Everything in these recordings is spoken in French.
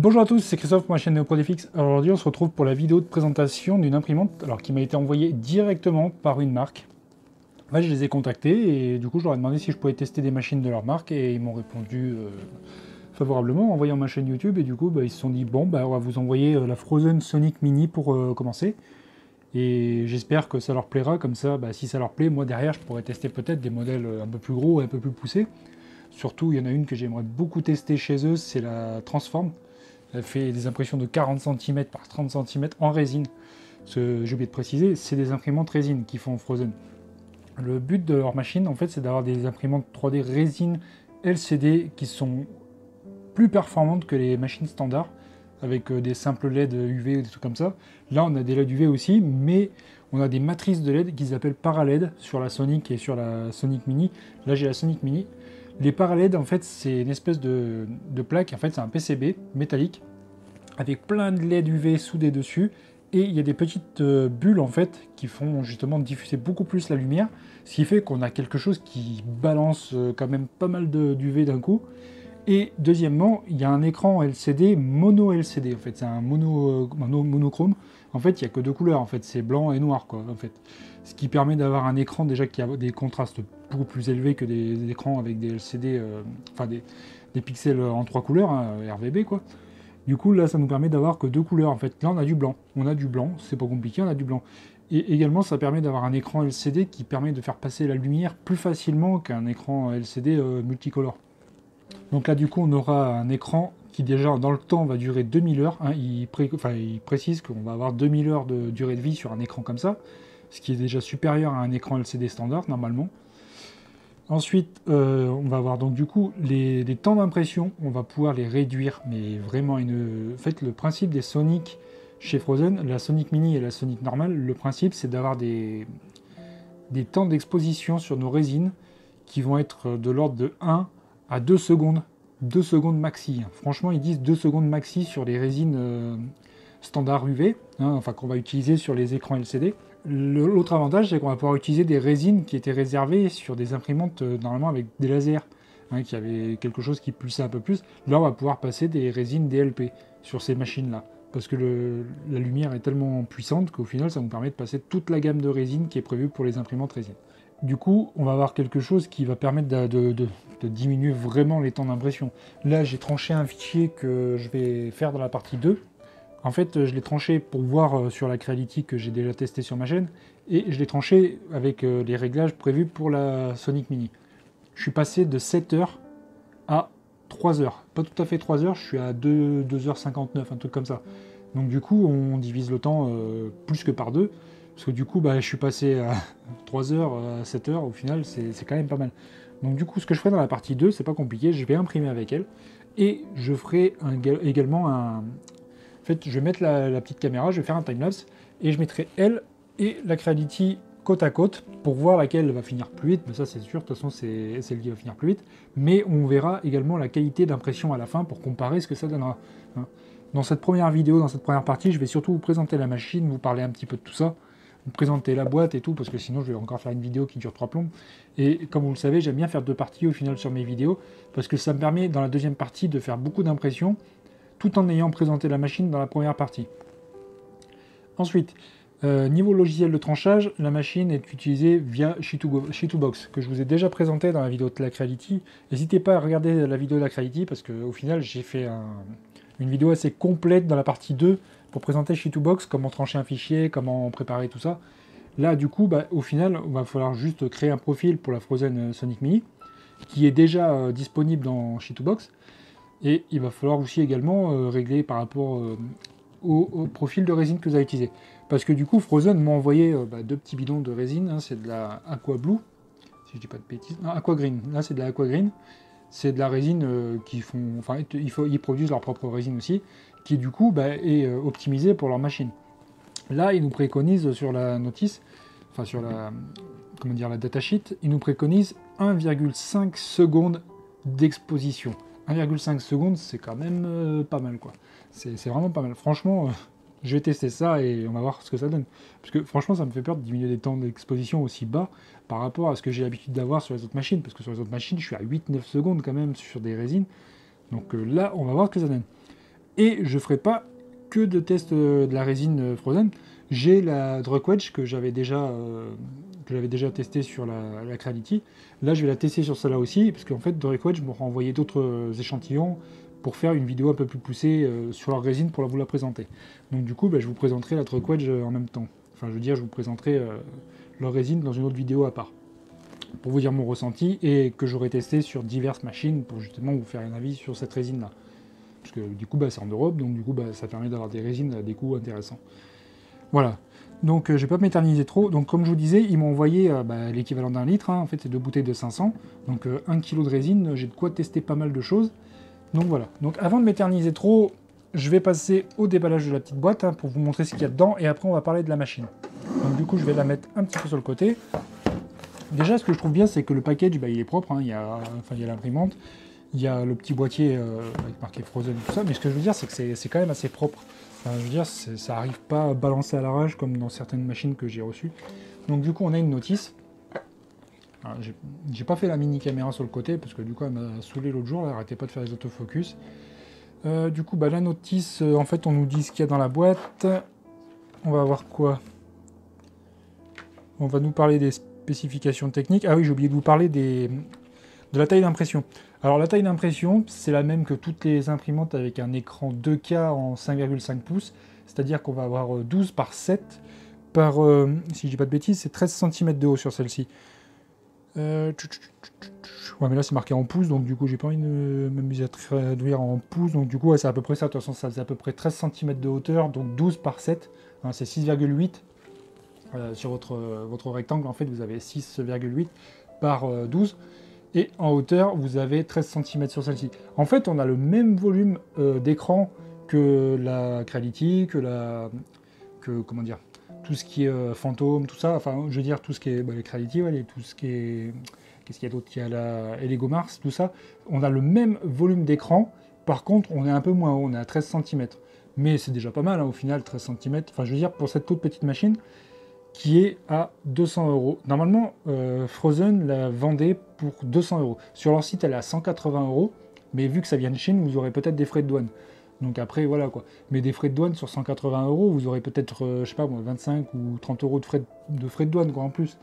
Bonjour à tous, c'est Christophe pour ma chaîne NeoProDFX. Alors aujourd'hui on se retrouve pour la vidéo de présentation d'une imprimante qui m'a été envoyée directement par une marque. Là je les ai contactés et du coup je leur ai demandé si je pouvais tester des machines de leur marque et ils m'ont répondu favorablement en voyant ma chaîne YouTube et du coup ils se sont dit bon on va vous envoyer la Frozen Sonic Mini pour commencer. Et j'espère que ça leur plaira, comme ça si ça leur plaît, moi derrière je pourrais tester peut-être des modèles un peu plus gros et un peu plus poussés. Surtout il y en a une que j'aimerais beaucoup tester chez eux, c'est la Transform. Elle fait des impressions de 40 cm par 30 cm en résine. J'ai oublié de préciser, c'est des imprimantes résine qui font Frozen. Le but de leur machine, en fait, c'est d'avoir des imprimantes 3D résine LCD qui sont plus performantes que les machines standards, avec des simples LED UV ou des trucs comme ça. Là, on a des LED UV aussi, mais on a des matrices de LED qu'ils appellent ParaLED sur la Sonic et sur la Sonic Mini. Là, j'ai la Sonic Mini. Les ParaLED, en fait, c'est une espèce de plaque, en fait, c'est un PCB métallique avec plein de LED UV soudés dessus. Et il y a des petites bulles, en fait, qui font justement diffuser beaucoup plus la lumière, ce qui fait qu'on a quelque chose qui balance quand même pas mal d'UV d'un coup. Et deuxièmement, il y a un écran LCD mono LCD, en fait, c'est un monochrome. En fait, il n'y a que deux couleurs, en fait, c'est blanc et noir, quoi, en fait. Ce qui permet d'avoir un écran déjà qui a des contrastes beaucoup plus élevés que des écrans avec des LCD, des pixels en trois couleurs, hein, RGB, quoi. Du coup, là, ça nous permet d'avoir que deux couleurs, en fait. Là, on a du blanc. On a du blanc, c'est pas compliqué, on a du blanc. Et également, ça permet d'avoir un écran LCD qui permet de faire passer la lumière plus facilement qu'un écran LCD multicolore. Donc là, du coup, on aura un écran qui, déjà, dans le temps, va durer 2000 heures. Hein. Il précise qu'on va avoir 2000 heures de durée de vie sur un écran comme ça, ce qui est déjà supérieur à un écran LCD standard, normalement. Ensuite, on va avoir donc du coup les temps d'impression, on va pouvoir les réduire, mais vraiment En fait, le principe des Sonic chez Frozen, la Sonic Mini et la Sonic normale, le principe c'est d'avoir des temps d'exposition sur nos résines qui vont être de l'ordre de 1 à 2 secondes. 2 secondes maxi. Franchement, ils disent 2 secondes maxi sur les résines standard UV, enfin qu'on va utiliser sur les écrans LCD. L'autre avantage, c'est qu'on va pouvoir utiliser des résines qui étaient réservées sur des imprimantes normalement avec des lasers, qui avaient quelque chose qui pulsait un peu plus. Là, on va pouvoir passer des résines DLP sur ces machines-là, parce que la lumière est tellement puissante qu'au final, ça nous permet de passer toute la gamme de résines qui est prévue pour les imprimantes résine. Du coup, on va avoir quelque chose qui va permettre de diminuer vraiment les temps d'impression. Là, j'ai tranché un fichier que je vais faire dans la partie 2. En fait, je l'ai tranché pour voir sur la Creality que j'ai déjà testé sur ma chaîne, et je l'ai tranché avec les réglages prévus pour la Sonic Mini. Je suis passé de 7 heures à 3 heures. Pas tout à fait 3 heures, je suis à 2h59, un truc comme ça. Donc du coup, on divise le temps plus que par deux, parce que du coup, je suis passé à 3 heures, à 7 heures, au final, c'est quand même pas mal. Donc du coup, ce que je ferai dans la partie 2, c'est pas compliqué, je vais imprimer avec elle, et je ferai également un... En fait, je vais mettre la petite caméra, je vais faire un timelapse, et je mettrai elle et la Creality côte à côte pour voir laquelle va finir plus vite. Mais ça, c'est sûr, de toute façon, c'est celle qui va finir plus vite. Mais on verra également la qualité d'impression à la fin pour comparer ce que ça donnera. Dans cette première vidéo, dans cette première partie, je vais surtout vous présenter la machine, vous parler un petit peu de tout ça, vous présenter la boîte et tout, parce que sinon, je vais encore faire une vidéo qui dure 3 plombs. Et comme vous le savez, j'aime bien faire 2 parties au final sur mes vidéos, parce que ça me permet, dans la deuxième partie, de faire beaucoup d'impressions, tout en ayant présenté la machine dans la première partie. Ensuite, niveau logiciel de tranchage, la machine est utilisée via Shitoobox, que je vous ai déjà présenté dans la vidéo de la Creality. N'hésitez pas à regarder la vidéo de la Creality, parce qu'au final, j'ai fait une vidéo assez complète dans la partie 2 pour présenter Shitoobox, comment trancher un fichier, comment préparer tout ça. Là, du coup, au final, il va falloir juste créer un profil pour la Frozen Sonic Mini, qui est déjà disponible dans Shitoobox. Et il va falloir aussi également régler par rapport au profil de résine que vous avez utilisé. Parce que du coup, Frozen m'a envoyé 2 petits bidons de résine. Hein, c'est de la Aqua Blue, si je dis pas de bêtises. Non, Aqua Green. Là, c'est de la Aqua Green. C'est de la résine qui font... Enfin, ils produisent leur propre résine aussi, qui du coup est optimisée pour leur machine. Là, ils nous préconisent sur la notice, enfin sur la... Comment dire, la datasheet, ils nous préconisent 1,5 secondes d'exposition. 1,5 secondes, c'est quand même pas mal, quoi. C'est vraiment pas mal. Franchement, je vais tester ça et on va voir ce que ça donne. Parce que franchement, ça me fait peur de diminuer les temps d'exposition aussi bas par rapport à ce que j'ai l'habitude d'avoir sur les autres machines. Parce que sur les autres machines, je suis à 8-9 secondes quand même sur des résines. Donc là, on va voir ce que ça donne. Et je ne ferai pas que de tests de la résine Frozen. J'ai la Druk Wedge que j'avais déjà testé sur la Creality. Là, je vais la tester sur celle-là aussi, parce qu'en fait, Druk Wedge m'aura envoyé d'autres échantillons pour faire une vidéo un peu plus poussée sur leur résine pour vous la présenter. Donc du coup, je vous présenterai la Druk Wedge en même temps. Enfin, je veux dire, je vous présenterai leur résine dans une autre vidéo à part, pour vous dire mon ressenti, et que j'aurai testé sur diverses machines pour justement vous faire un avis sur cette résine-là. Parce que du coup, c'est en Europe, donc du coup, ça permet d'avoir des résines à des coûts intéressants. Voilà. Donc, je ne vais pas m'éterniser trop. Donc, comme je vous disais, ils m'ont envoyé l'équivalent d'un litre. Hein. En fait, c'est 2 bouteilles de 500. Donc, 1 kg de résine. J'ai de quoi tester pas mal de choses. Donc, voilà. Donc, avant de m'éterniser trop, je vais passer au déballage de la petite boîte pour vous montrer ce qu'il y a dedans. Et après, on va parler de la machine. Donc, du coup, je vais la mettre un petit peu sur le côté. Déjà, ce que je trouve bien, c'est que le package, il est propre. Hein. Il y a l'imprimante. Il y a le petit boîtier avec marqué Frozen et tout ça. Mais ce que je veux dire, c'est que c'est quand même assez propre. Enfin, je veux dire, ça n'arrive pas à balancer à l'arrache comme dans certaines machines que j'ai reçues. Donc du coup, on a une notice. J'ai pas fait la mini caméra sur le côté parce que du coup, elle m'a saoulé l'autre jour. Elle n'arrêtait pas de faire les autofocus. Du coup, la notice, en fait, on nous dit ce qu'il y a dans la boîte. On va voir quoi. On va nous parler des spécifications techniques. Ah oui, j'ai oublié de vous parler de la taille d'impression. Alors la taille d'impression, c'est la même que toutes les imprimantes avec un écran 2K en 5,5 pouces, c'est-à-dire qu'on va avoir 12 par 7 par, si je dis pas de bêtises, c'est 13 cm de haut sur celle-ci. Ouais, mais là c'est marqué en pouces, donc du coup j'ai pas envie de m'amuser à traduire en pouces, donc du coup ouais, c'est à peu près ça. De toute façon, ça faisait à peu près 13 cm de hauteur, donc 12 par 7, hein, c'est 6,8. Sur votre rectangle, en fait, vous avez 6,8 par 12. Et en hauteur, vous avez 13 cm sur celle-ci. En fait, on a le même volume d'écran que la Creality, comment dire, tout ce qui est fantôme, tout ça. Enfin, je veux dire, tout ce qui est les Creality, ouais, tout ce qui est... Qu'est-ce qu'il y a d'autre? Il y a la Lego Mars, tout ça. On a le même volume d'écran. Par contre, on est un peu moins haut, on est à 13 cm. Mais c'est déjà pas mal, hein, au final, 13 cm. Enfin, je veux dire, pour cette toute petite machine, qui est à 200 €. Normalement, Frozen la vendait pour 200 €. Sur leur site, elle est à 180 €, mais vu que ça vient de Chine, vous aurez peut-être des frais de douane. Donc après, voilà quoi. Mais des frais de douane sur 180 €, vous aurez peut-être, je sais pas moi, 25 ou 30 € de frais de douane quoi en plus.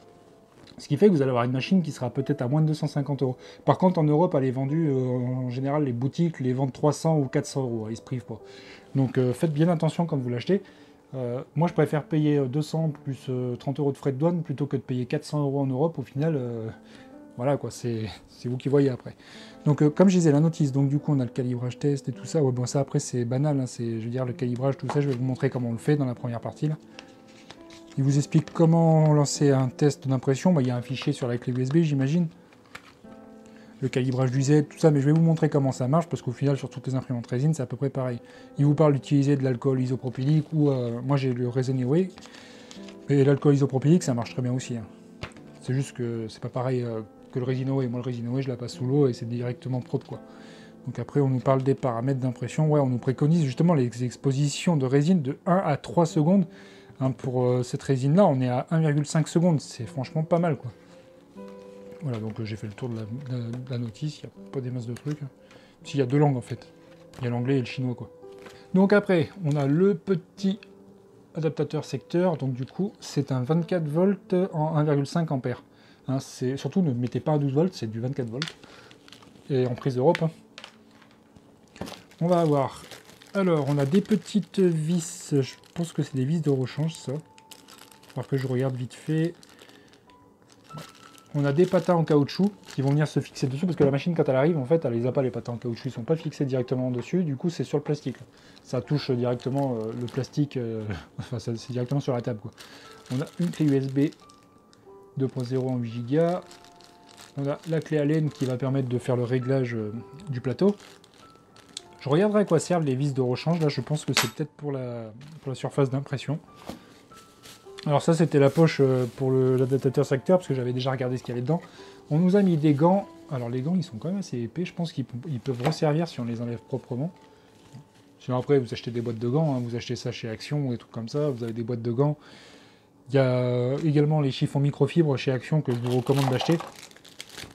Ce qui fait que vous allez avoir une machine qui sera peut-être à moins de 250 €. Par contre, en Europe, elle est vendue, en général, les boutiques les vendent 300 ou 400 €, ils se privent pas. Donc faites bien attention quand vous l'achetez. Moi, je préfère payer 200 plus 30 € de frais de douane plutôt que de payer 400 € en Europe. Au final, voilà quoi, c'est vous qui voyez après. Donc, comme je disais, la notice, donc du coup, on a le calibrage test et tout ça. Ouais, bon, ça après, c'est banal, hein, je veux dire, le calibrage, tout ça, je vais vous montrer comment on le fait dans la première partie là. Il vous explique comment lancer un test d'impression. Il y a un fichier sur la clé USB, j'imagine. Le calibrage du Z, tout ça, mais je vais vous montrer comment ça marche, parce qu'au final, sur toutes les imprimantes résine, c'est à peu près pareil. Il vous parle d'utiliser de l'alcool isopropylique, ou moi j'ai le Resin Away, et l'alcool isopropylique, ça marche très bien aussi. Hein. C'est juste que c'est pas pareil que le Resin Away. Moi, le Resin Away, je la passe sous l'eau, et c'est directement propre, quoi. Donc après, on nous parle des paramètres d'impression. Ouais, on nous préconise justement les expositions de résine de 1 à 3 secondes. Hein, pour cette résine-là, on est à 1,5 secondes. C'est franchement pas mal, quoi. Voilà, donc j'ai fait le tour de la notice, il n'y a pas des masses de trucs. S'il y a deux langues en fait, il y a l'anglais et le chinois quoi. Donc après, on a le petit adaptateur secteur, donc du coup c'est un 24 volts en 1,5 ampères. Hein, surtout ne mettez pas un 12 volts, c'est du 24 volts. Et en prise Europe. Hein. On va avoir, alors on a des petites vis, je pense que c'est des vis de rechange ça. Alors que je regarde vite fait. On a des patins en caoutchouc qui vont venir se fixer dessus parce que la machine quand elle arrive en fait elle les a pas les patins en caoutchouc, ils sont pas fixés directement dessus, du coup c'est sur le plastique. Ça touche directement le plastique, enfin c'est directement sur la table quoi. On a une clé USB 2.0 en 8 Go. On a la clé Allen qui va permettre de faire le réglage du plateau. Je regarderai à quoi servent les vis de rechange, là je pense que c'est peut-être pour la surface d'impression. Alors ça c'était la poche pour l'adaptateur secteur parce que j'avais déjà regardé ce qu'il y avait dedans. On nous a mis des gants. Alors les gants ils sont quand même assez épais, je pense qu'ils peuvent resservir si on les enlève proprement. Sinon après vous achetez des boîtes de gants, hein. Vous achetez ça chez Action ou des trucs comme ça, vous avez des boîtes de gants. Il y a également les chiffons microfibres chez Action que je vous recommande d'acheter.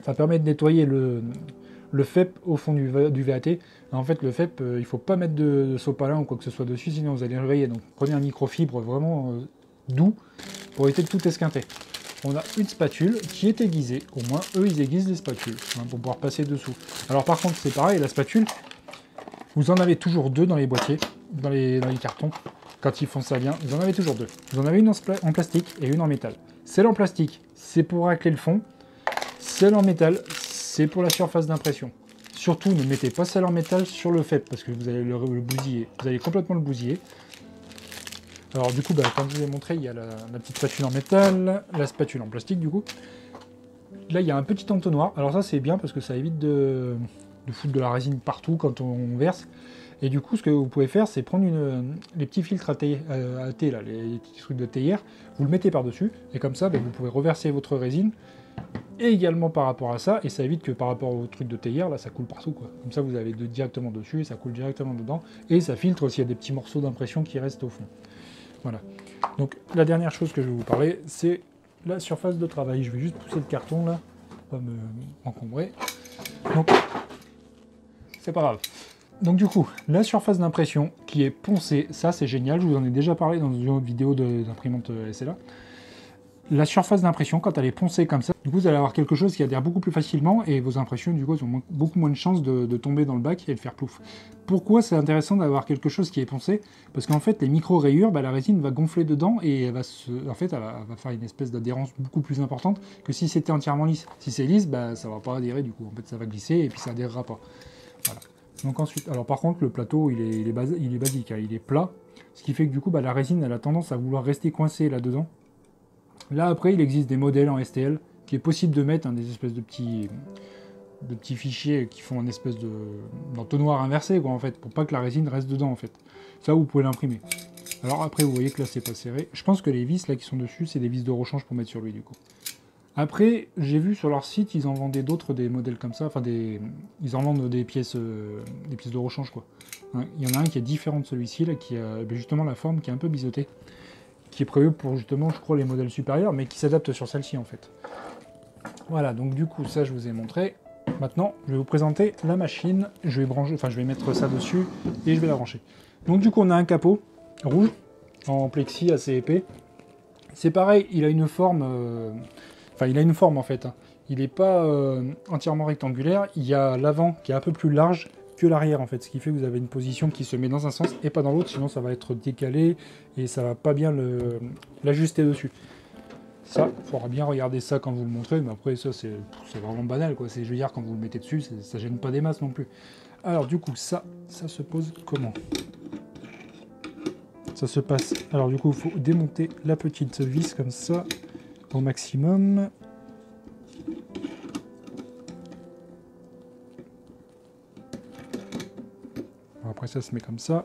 Ça permet de nettoyer le le FEP au fond du VAT. En fait, le FEP, il ne faut pas mettre de sopalin ou quoi que ce soit dessus, sinon vous allez le rayer. Donc prenez un microfibre vraiment doux pour éviter de tout esquinter. On a une spatule qui est aiguisée. Au moins, eux, ils aiguisent les spatules hein, pour pouvoir passer dessous. Alors par contre, c'est pareil, la spatule, vous en avez toujours deux dans les boîtiers, dans les cartons. Quand ils font ça bien, vous en avez toujours deux. Vous en avez une en plastique et une en métal. Celle en plastique, c'est pour racler le fond. Celle en métal, c'est pour la surface d'impression. Surtout, ne mettez pas celle en métal sur le FEP parce que vous allez le bousiller. Vous allez complètement le bousiller. Alors du coup, comme je vous ai montré, il y a la petite spatule en métal, la spatule en plastique du coup. Là, il y a un petit entonnoir. Alors ça, c'est bien parce que ça évite de foutre de la résine partout quand on verse. Et du coup, ce que vous pouvez faire, c'est prendre les petits filtres à thé, là, les petits trucs de théière, vous le mettez par-dessus, et comme ça, vous pouvez reverser votre résine, et également par rapport à ça, et ça évite que par rapport au truc de théière, là, ça coule partout, quoi. Comme ça, vous avez directement dessus, et ça coule directement dedans, et ça filtre s'il y a des petits morceaux d'impression qui restent au fond. Voilà. Donc, la dernière chose que je vais vous parler, c'est la surface de travail. Je vais juste pousser le carton, là, pour pas m'encombrer. Donc, c'est pas grave. Donc du coup, la surface d'impression qui est poncée, ça c'est génial, je vous en ai déjà parlé dans une autre vidéo d'imprimante SLA. La surface d'impression, quand elle est poncée comme ça, du coup vous allez avoir quelque chose qui adhère beaucoup plus facilement et vos impressions du coup elles ont beaucoup moins de chances de tomber dans le bac et de faire plouf. Pourquoi c'est intéressant d'avoir quelque chose qui est poncé? Parce qu'en fait les micro-rayures, la résine va gonfler dedans et elle va faire une espèce d'adhérence beaucoup plus importante que si c'était entièrement lisse. Si c'est lisse, ça va pas adhérer du coup, en fait ça va glisser et puis ça adhérera pas. Voilà. Donc ensuite, alors par contre le plateau il est basique, hein, il est plat, ce qui fait que du coup la résine elle a tendance à vouloir rester coincée là-dedans. Là après il existe des modèles en STL qui est possible de mettre des espèces de petits fichiers qui font une espèce d'entonnoir inversé quoi en fait, pour pas que la résine reste dedans en fait. Ça vous pouvez l'imprimer. Alors après vous voyez que là c'est pas serré. Je pense que les vis là qui sont dessus c'est des vis de rechange pour mettre sur lui du coup. Après, j'ai vu sur leur site, ils en vendaient d'autres, des modèles comme ça, enfin ils en vendent des pièces de rechange quoi. Hein, il y en a un qui est différent de celui-ci, là, qui a justement la forme qui est un peu biseautée, qui est prévu pour justement, je crois, les modèles supérieurs, mais qui s'adapte sur celle-ci en fait. Voilà, donc du coup, ça je vous ai montré. Maintenant, je vais vous présenter la machine, je vais mettre ça dessus et je vais la brancher. Donc du coup, on a un capot rouge, en plexi assez épais. C'est pareil, il a une forme... il a une forme en fait. Hein. Il n'est pas entièrement rectangulaire. Il y a l'avant qui est un peu plus large que l'arrière en fait. Ce qui fait que vous avez une position qui se met dans un sens et pas dans l'autre. Sinon ça va être décalé et ça va pas bien l'ajuster dessus. Ça, il faudra bien regarder ça quand vous le montrez. Mais après ça c'est vraiment banal quoi. Je veux dire quand vous le mettez dessus, ça gêne pas des masses non plus. Alors du coup ça se pose comment? Ça se passe. Alors du coup il faut démonter la petite vis comme ça. Au maximum. Après ça se met comme ça,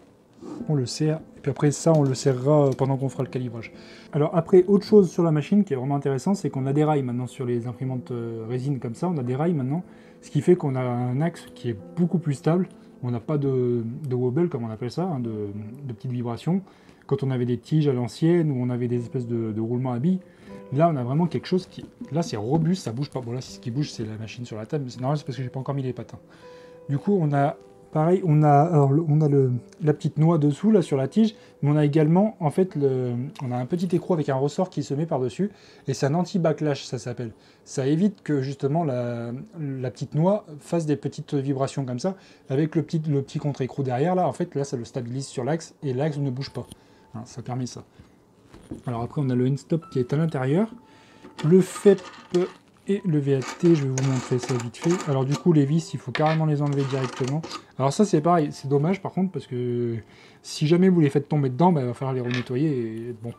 on le serre, et puis après ça on le serrera pendant qu'on fera le calibrage. Alors après, autre chose sur la machine qui est vraiment intéressant, c'est qu'on a des rails maintenant sur les imprimantes résine comme ça, on a des rails maintenant, ce qui fait qu'on a un axe qui est beaucoup plus stable, on n'a pas de wobble comme on appelle ça, hein, de petites vibrations. Quand on avait des tiges à l'ancienne, ou on avait des espèces de roulements à billes, là, on a vraiment quelque chose qui... Là, c'est robuste, ça bouge pas. Bon, là, ce qui bouge, c'est la machine sur la table, mais c'est normal, c'est parce que j'ai pas encore mis les patins. Du coup, on a... Pareil, on a la petite noix dessous, là, sur la tige, mais on a également, en fait, on a un petit écrou avec un ressort qui se met par-dessus, et c'est un anti-backlash, ça s'appelle. Ça évite que, justement, la petite noix fasse des petites vibrations comme ça, avec le petit contre-écrou derrière, là, en fait, là, ça le stabilise sur l'axe, et l'axe ne bouge pas. Hein, ça permet ça. Alors après, on a le end-stop qui est à l'intérieur. Le FEP et le VAT, je vais vous montrer ça vite fait. Alors du coup, les vis, il faut carrément les enlever directement. Alors ça, c'est pareil, c'est dommage par contre, parce que si jamais vous les faites tomber dedans, il va falloir les renettoyer. Et bon,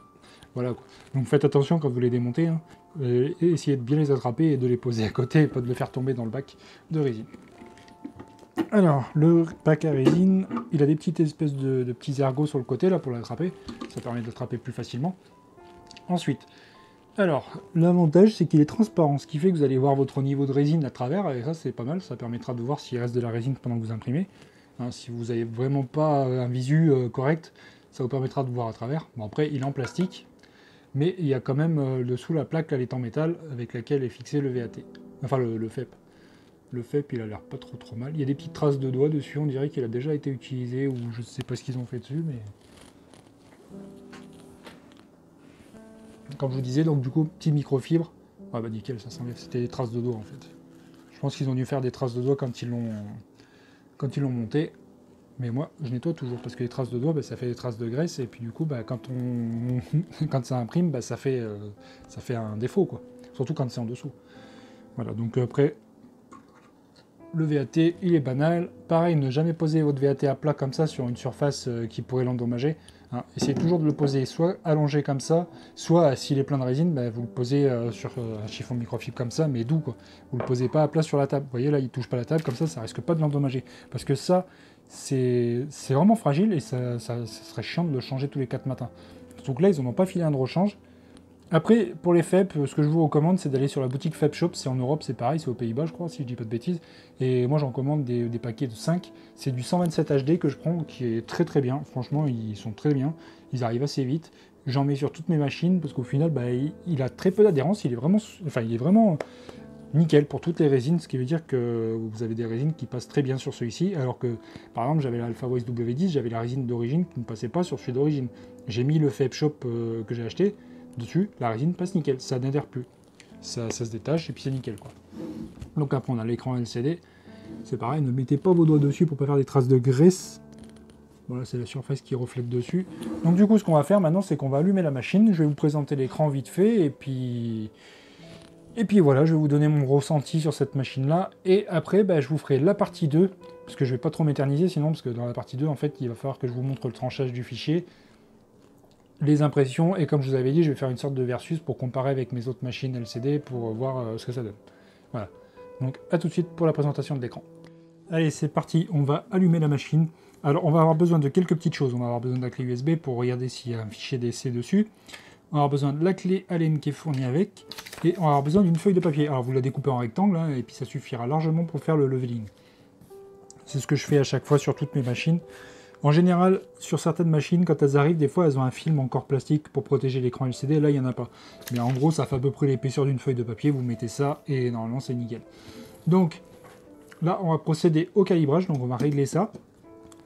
voilà quoi. Donc faites attention quand vous les démontez. Hein. Et essayez de bien les attraper et de les poser à côté, et pas de les faire tomber dans le bac de résine. Alors, le bac à résine, il a des petites espèces de petits ergots sur le côté, là, pour l'attraper. Ça permet de l'attraper plus facilement. Ensuite, alors, l'avantage, c'est qu'il est transparent, ce qui fait que vous allez voir votre niveau de résine à travers, et ça, c'est pas mal. Ça permettra de voir s'il reste de la résine pendant que vous imprimez. Hein, si vous n'avez vraiment pas un visu correct, ça vous permettra de voir à travers. Bon, après, il est en plastique, mais il y a quand même dessous la plaque, elle est en métal, avec laquelle est fixé le VAT. Enfin, le FEP. Le FEP, il a l'air pas trop mal. Il y a des petites traces de doigts dessus, on dirait qu'il a déjà été utilisé, ou je sais pas ce qu'ils ont fait dessus, mais... Comme je vous disais, donc du coup, petit microfibre. Ah bah nickel, ça s'enlève, c'était des traces de doigts en fait. Je pense qu'ils ont dû faire des traces de doigts quand ils l'ont monté. Mais moi, je nettoie toujours, parce que les traces de doigts, bah, ça fait des traces de graisse, et puis du coup, bah, quand quand ça imprime, bah, ça fait un défaut, quoi. Surtout quand c'est en dessous. Voilà, donc après, le VAT, il est banal. Pareil, ne jamais poser votre VAT à plat comme ça sur une surface qui pourrait l'endommager. Hein. Essayez toujours de le poser soit allongé comme ça, soit s'il est plein de résine, bah, vous le posez sur un chiffon microfibre comme ça, mais doux, quoi. Vous le posez pas à plat sur la table. Vous voyez là, il touche pas la table, comme ça risque pas de l'endommager. Parce que ça, c'est vraiment fragile et ça serait chiant de le changer tous les 4 matins. Donc là, ils n'en ont pas filé un de rechange. Après, pour les FEP, ce que je vous recommande, c'est d'aller sur la boutique FEP Shop. C'est en Europe, c'est pareil, c'est aux Pays-Bas, je crois, si je dis pas de bêtises. Et moi, j'en commande des paquets de 5. C'est du 127 HD que je prends, qui est très bien. Franchement, ils sont très bien. Ils arrivent assez vite. J'en mets sur toutes mes machines, parce qu'au final, bah, il a très peu d'adhérence. Il est vraiment nickel pour toutes les résines, ce qui veut dire que vous avez des résines qui passent très bien sur celui-ci, alors que, par exemple, j'avais l'Alpha Voice W10, j'avais la résine d'origine qui ne passait pas sur celui d'origine. J'ai mis le FEP Shop que j'ai acheté dessus, la résine passe nickel, ça n'adhère plus. Ça se détache et puis c'est nickel, quoi. Donc après, on a l'écran LCD. C'est pareil, ne mettez pas vos doigts dessus pour pas faire des traces de graisse. Voilà, c'est la surface qui reflète dessus. Donc du coup, ce qu'on va faire maintenant, c'est qu'on va allumer la machine. Je vais vous présenter l'écran vite fait, et puis voilà, je vais vous donner mon ressenti sur cette machine-là. Et après, bah, je vous ferai la partie 2, parce que je vais pas trop m'éterniser sinon, parce que dans la partie 2, en fait, il va falloir que je vous montre le tranchage du fichier, les impressions, et comme je vous avais dit, je vais faire une sorte de versus pour comparer avec mes autres machines LCD pour voir ce que ça donne. Voilà. Donc à tout de suite pour la présentation de l'écran. Allez, c'est parti, on va allumer la machine. Alors on va avoir besoin de quelques petites choses. On va avoir besoin de la clé USB pour regarder s'il y a un fichier DC dessus. On va avoir besoin de la clé Allen qui est fournie avec. Et on va avoir besoin d'une feuille de papier. Alors vous la découpez en rectangle, hein, et puis ça suffira largement pour faire le leveling. C'est ce que je fais à chaque fois sur toutes mes machines. En général, sur certaines machines, quand elles arrivent, des fois elles ont un film encore plastique pour protéger l'écran LCD. Là, il n'y en a pas. Mais en gros, ça fait à peu près l'épaisseur d'une feuille de papier. Vous mettez ça et normalement c'est nickel. Donc là, on va procéder au calibrage. Donc on va régler ça.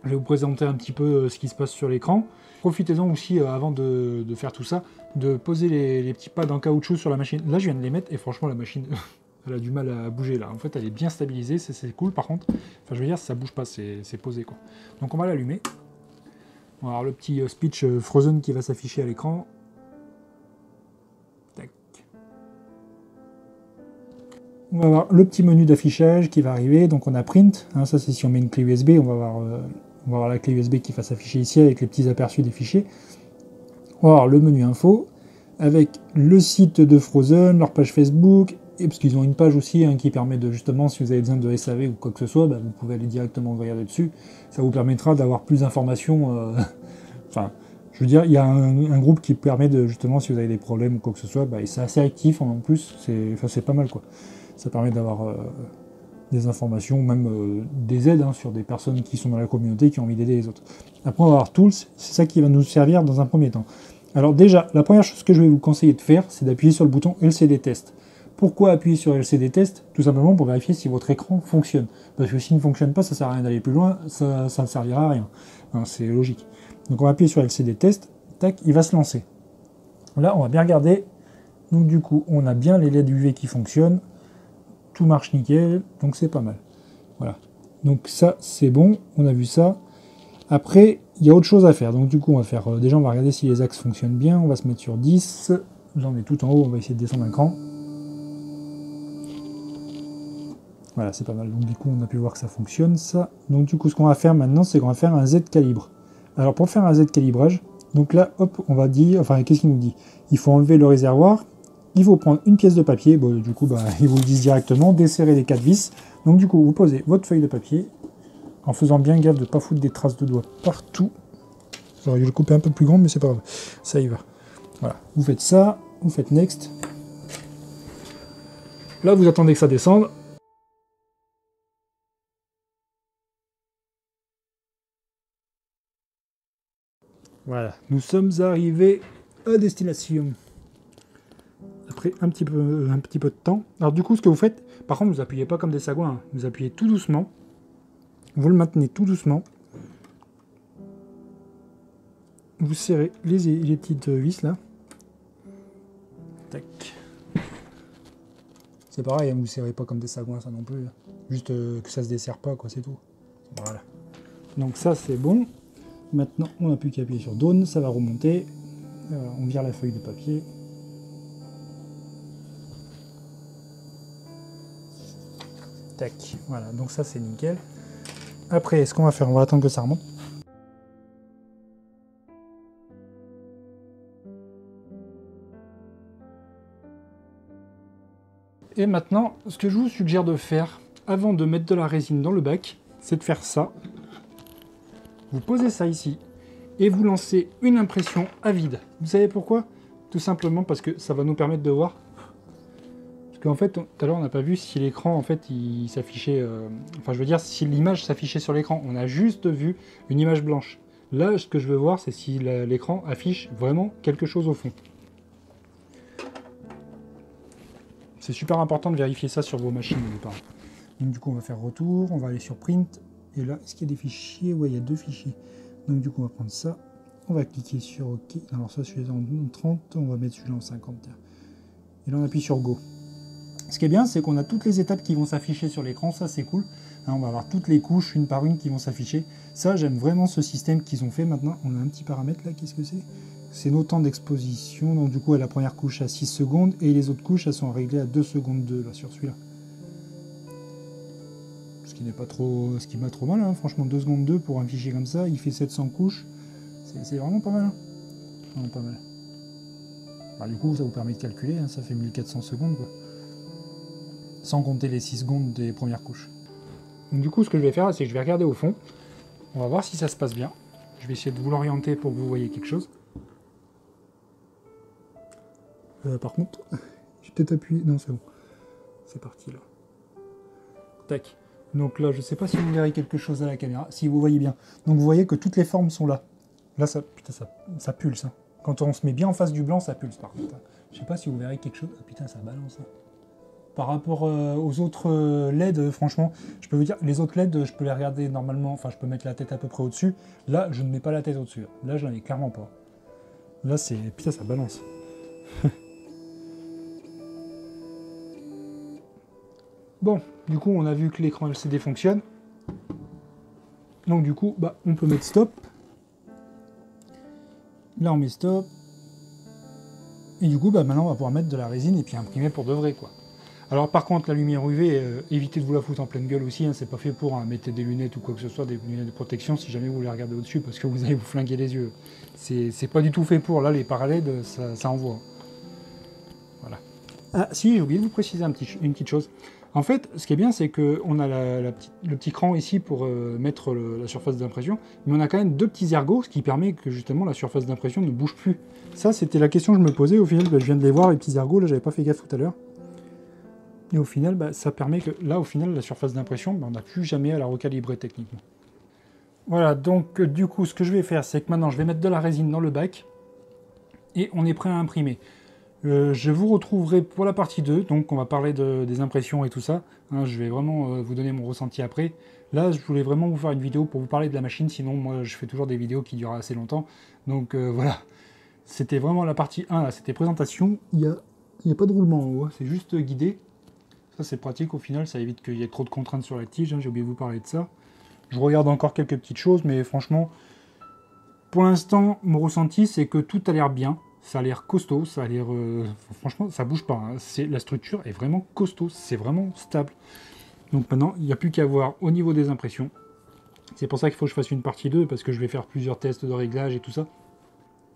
Je vais vous présenter un petit peu ce qui se passe sur l'écran. Profitez-en aussi, avant de faire tout ça, de poser les petits pads en caoutchouc sur la machine. Là, je viens de les mettre et franchement, la machine, elle a du mal à bouger là. En fait, elle est bien stabilisée, c'est cool par contre. Enfin, je veux dire, ça bouge pas, c'est posé, quoi. Donc on va l'allumer. On va avoir le petit speech Frozen qui va s'afficher à l'écran. Tac. On va avoir le petit menu d'affichage qui va arriver. Donc on a print, hein, ça c'est si on met une clé USB, on va avoir la clé USB qui va s'afficher ici avec les petits aperçus des fichiers. On va avoir le menu info avec le site de Frozen, leur page Facebook, et parce qu'ils ont une page aussi, hein, qui permet de, justement, si vous avez besoin de SAV ou quoi que ce soit, bah, vous pouvez aller directement regarder dessus. Ça vous permettra d'avoir plus d'informations. Enfin, je veux dire, il y a un groupe qui permet de, justement, si vous avez des problèmes ou quoi que ce soit, bah, et c'est assez actif en plus, c'est pas mal, quoi. Ça permet d'avoir des informations, même des aides, hein, sur des personnes qui sont dans la communauté qui ont envie d'aider les autres. Après, on va avoir Tools, c'est ça qui va nous servir dans un premier temps. Alors déjà, la première chose que je vais vous conseiller de faire, c'est d'appuyer sur le bouton LCD Test. Pourquoi appuyer sur LCD Test? Tout simplement pour vérifier si votre écran fonctionne. Parce que s'il ne fonctionne pas, ça ne sert à rien d'aller plus loin, ça ne servira à rien. Hein, c'est logique. Donc on va appuyer sur LCD Test, tac, il va se lancer. Là, on va bien regarder. Donc du coup, on a bien les LED UV qui fonctionnent. Tout marche nickel, donc c'est pas mal. Voilà. Donc ça, c'est bon, on a vu ça. Après, il y a autre chose à faire. Donc du coup, on va faire, déjà, on va regarder si les axes fonctionnent bien. On va se mettre sur 10. J'en ai tout en haut, on va essayer de descendre un cran. Voilà, c'est pas mal. Donc du coup, on a pu voir que ça fonctionne, ça. Donc du coup, ce qu'on va faire maintenant, c'est qu'on va faire un Z calibre. Alors pour faire un Z calibrage, donc là, hop, on va dire, enfin, qu'est-ce qu'il nous dit? Il faut enlever le réservoir. Il faut prendre une pièce de papier, bon, du coup, bah, ils vous le disent directement, desserrer les 4 vis. Donc du coup, vous posez votre feuille de papier, en faisant bien gaffe de ne pas foutre des traces de doigts partout. J'aurais dû le couper un peu plus grand, mais c'est pas grave, ça y va. Voilà, vous faites ça, vous faites Next. Là, vous attendez que ça descende. Voilà, nous sommes arrivés à destination. prend un petit peu de temps. Alors du coup, ce que vous faites, par contre, vous appuyez pas comme des sagouins, hein. Vous appuyez tout doucement. Vous le maintenez tout doucement. Vous serrez les petites vis là. Tac. C'est pareil, hein, vous ne serrez pas comme des sagouins, ça non plus. Juste que ça se desserre pas, quoi, c'est tout. Voilà. Donc ça, c'est bon. Maintenant, on n'a plus qu'à appuyer sur Down, ça va remonter. On vire la feuille de papier. Tac, voilà, donc ça c'est nickel. Après, ce qu'on va faire, on va attendre que ça remonte. Et maintenant, ce que je vous suggère de faire, avant de mettre de la résine dans le bac, c'est de faire ça. Vous posez ça ici, et vous lancez une impression à vide. Vous savez pourquoi? Tout simplement parce que ça va nous permettre de voir. Parce qu'en fait, tout à l'heure, on n'a pas vu si l'écran, en fait, il s'affichait... enfin, je veux dire, si l'image s'affichait sur l'écran. On a juste vu une image blanche. Là, ce que je veux voir, c'est si l'écran affiche vraiment quelque chose au fond. C'est super important de vérifier ça sur vos machines au départ. Donc du coup, on va faire retour, on va aller sur print. Et là, est-ce qu'il y a des fichiers? Ouais, il y a 2 fichiers. Donc du coup, on va prendre ça. On va cliquer sur OK. Alors ça, celui-là en 30. On va mettre celui-là en 50. Et là, on appuie sur Go. Ce qui est bien, c'est qu'on a toutes les étapes qui vont s'afficher sur l'écran. Ça, c'est cool. Hein, on va avoir toutes les couches, une par une, qui vont s'afficher. Ça, j'aime vraiment ce système qu'ils ont fait. Maintenant, on a un petit paramètre là. Qu'est-ce que c'est? C'est nos temps d'exposition. Donc du coup, la première couche à 6 secondes. Et les autres couches, elles sont réglées à 2 secondes 2 là, sur celui-là. Ce qui n'est pas trop, ce qui m'a trop mal, hein. Franchement, 2 secondes 2 pour un fichier comme ça, il fait 700 couches, c'est vraiment pas mal, hein. Vraiment pas mal. Bah, du coup, ça vous permet de calculer, hein, ça fait 1400 secondes, quoi. Sans compter les 6 secondes des premières couches. Donc du coup, ce que je vais faire, c'est que je vais regarder au fond, on va voir si ça se passe bien. Je vais essayer de vous l'orienter pour que vous voyez quelque chose. Par contre, j'ai peut-être appuyé, non c'est bon, c'est parti là. Tac. Donc là, je ne sais pas si vous verrez quelque chose à la caméra, si vous voyez bien. Donc vous voyez que toutes les formes sont là. Là, ça, putain, ça pulse. Hein. Quand on se met bien en face du blanc, ça pulse par contre. Je ne sais pas si vous verrez quelque chose. Ah putain, ça balance. Hein. Par rapport aux autres LED, franchement, je peux vous dire, les autres LED, je peux les regarder normalement. Enfin, je peux mettre la tête à peu près au-dessus. Là, je ne mets pas la tête au-dessus. Là, je n'en ai clairement pas. Là, c'est... Putain, ça balance. Bon, du coup, on a vu que l'écran LCD fonctionne. Donc du coup, bah, on peut mettre stop. Là, on met stop. Et du coup, bah, maintenant, on va pouvoir mettre de la résine et puis imprimer pour de vrai, quoi. Alors par contre, la lumière UV, évitez de vous la foutre en pleine gueule aussi. Hein, c'est pas fait pour. Hein, mettez des lunettes ou quoi que ce soit, des lunettes de protection si jamais vous voulez regarder au-dessus parce que vous allez vous flinguer les yeux. C'est pas du tout fait pour. Là, les parallèles, ça envoie. Voilà. Ah si, j'ai oublié de vous préciser une petite chose. En fait, ce qui est bien, c'est qu'on a le petit cran ici pour mettre la surface d'impression, mais on a quand même 2 petits ergots, ce qui permet que justement la surface d'impression ne bouge plus. Ça, c'était la question que je me posais. Au final, bah, je viens de les voir, les petits ergots, là, j'avais pas fait gaffe tout à l'heure. Et au final, bah, ça permet que là, au final, la surface d'impression, bah, on n'a plus jamais à la recalibrer techniquement. Voilà, donc du coup, ce que je vais faire, c'est que maintenant, je vais mettre de la résine dans le bac, et on est prêt à imprimer. Je vous retrouverai pour la partie 2, donc on va parler des impressions et tout ça. Hein, je vais vraiment vous donner mon ressenti après. Là, je voulais vraiment vous faire une vidéo pour vous parler de la machine, sinon moi je fais toujours des vidéos qui durent assez longtemps. Donc voilà, c'était vraiment la partie 1, là, c'était présentation. Il n'y a pas de roulement en haut, hein, c'est juste guidé. Ça c'est pratique au final, ça évite qu'il y ait trop de contraintes sur la tige, hein, j'ai oublié de vous parler de ça. Je regarde encore quelques petites choses, mais franchement, pour l'instant, mon ressenti c'est que tout a l'air bien. Ça a l'air costaud, ça a l'air... franchement, ça bouge pas. Hein. La structure est vraiment costaud, c'est vraiment stable. Donc maintenant, il n'y a plus qu'à voir au niveau des impressions. C'est pour ça qu'il faut que je fasse une partie 2, parce que je vais faire plusieurs tests de réglage et tout ça.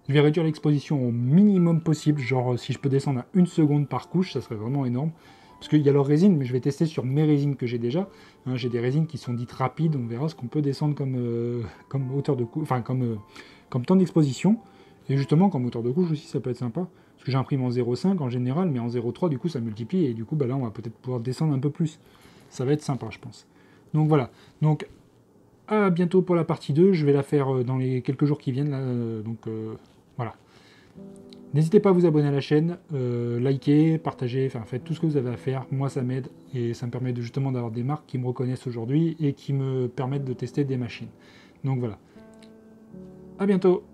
Je vais réduire l'exposition au minimum possible, genre si je peux descendre à 1 seconde par couche, ça serait vraiment énorme. Parce qu'il y a leur résine, mais je vais tester sur mes résines que j'ai déjà. Hein, j'ai des résines qui sont dites rapides, on verra ce qu'on peut descendre comme hauteur de couche, enfin comme temps d'exposition. Et justement, comme hauteur de couche aussi, ça peut être sympa. Parce que j'imprime en 0,5 en général, mais en 0,3, du coup, ça multiplie. Et du coup, bah, là, on va peut-être pouvoir descendre un peu plus. Ça va être sympa, je pense. Donc voilà. Donc, à bientôt pour la partie 2. Je vais la faire dans les quelques jours qui viennent. Là, voilà. N'hésitez pas à vous abonner à la chaîne, liker, partager, enfin faites tout ce que vous avez à faire. Moi ça m'aide et ça me permet justement d'avoir des marques qui me reconnaissent aujourd'hui et qui me permettent de tester des machines. Donc voilà. À bientôt!